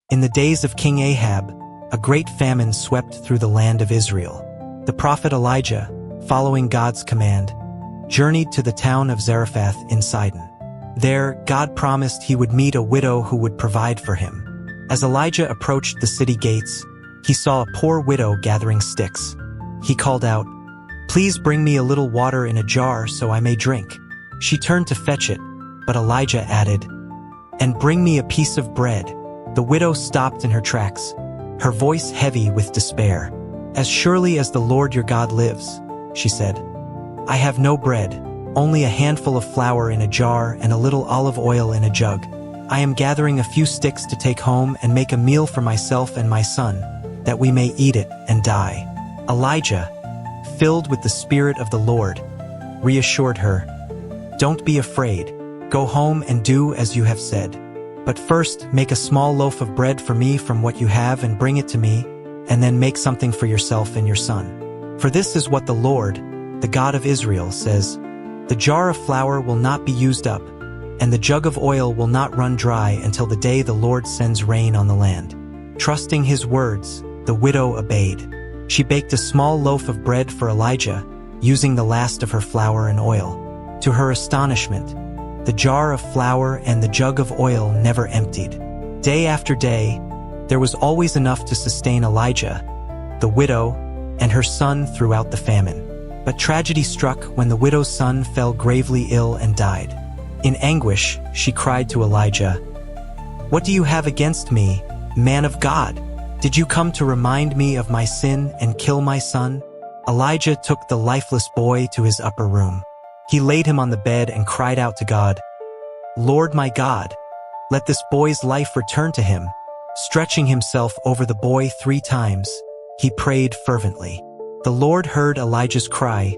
In the days of King Ahab, a great famine swept through the land of Israel. The prophet Elijah, following God's command, journeyed to the town of Zarephath in Sidon. There, God promised he would meet a widow who would provide for him. As Elijah approached the city gates, he saw a poor widow gathering sticks. He called out, "Please bring me a little water in a jar so I may drink." She turned to fetch it, but Elijah added, "And bring me a piece of bread." The widow stopped in her tracks, her voice heavy with despair. "As surely as the Lord your God lives," she said, "I have no bread, only a handful of flour in a jar and a little olive oil in a jug. I am gathering a few sticks to take home and make a meal for myself and my son, that we may eat it and die." Elijah, filled with the Spirit of the Lord, reassured her, "Don't be afraid. Go home and do as you have said. But first, make a small loaf of bread for me from what you have and bring it to me, and then make something for yourself and your son. For this is what the Lord, the God of Israel, says, the jar of flour will not be used up, and the jug of oil will not run dry until the day the Lord sends rain on the land." Trusting his words, the widow obeyed. She baked a small loaf of bread for Elijah, using the last of her flour and oil. To her astonishment, the jar of flour and the jug of oil never emptied. Day after day, there was always enough to sustain Elijah, the widow, and her son throughout the famine. But tragedy struck when the widow's son fell gravely ill and died. In anguish, she cried to Elijah, "What do you have against me, man of God? Did you come to remind me of my sin and kill my son?" Elijah took the lifeless boy to his upper room. He laid him on the bed and cried out to God, "Lord my God, let this boy's life return to him." Stretching himself over the boy 3 times, he prayed fervently. The Lord heard Elijah's cry,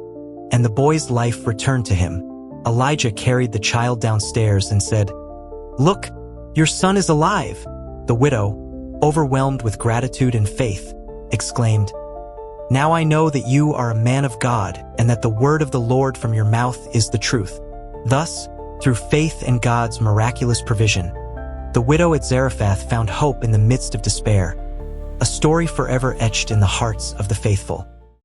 and the boy's life returned to him. Elijah carried the child downstairs and said, "Look, your son is alive." The widow, overwhelmed with gratitude and faith, exclaimed, "Now I know that you are a man of God and that the word of the Lord from your mouth is the truth." Thus, through faith in God's miraculous provision, the widow at Zarephath found hope in the midst of despair, a story forever etched in the hearts of the faithful.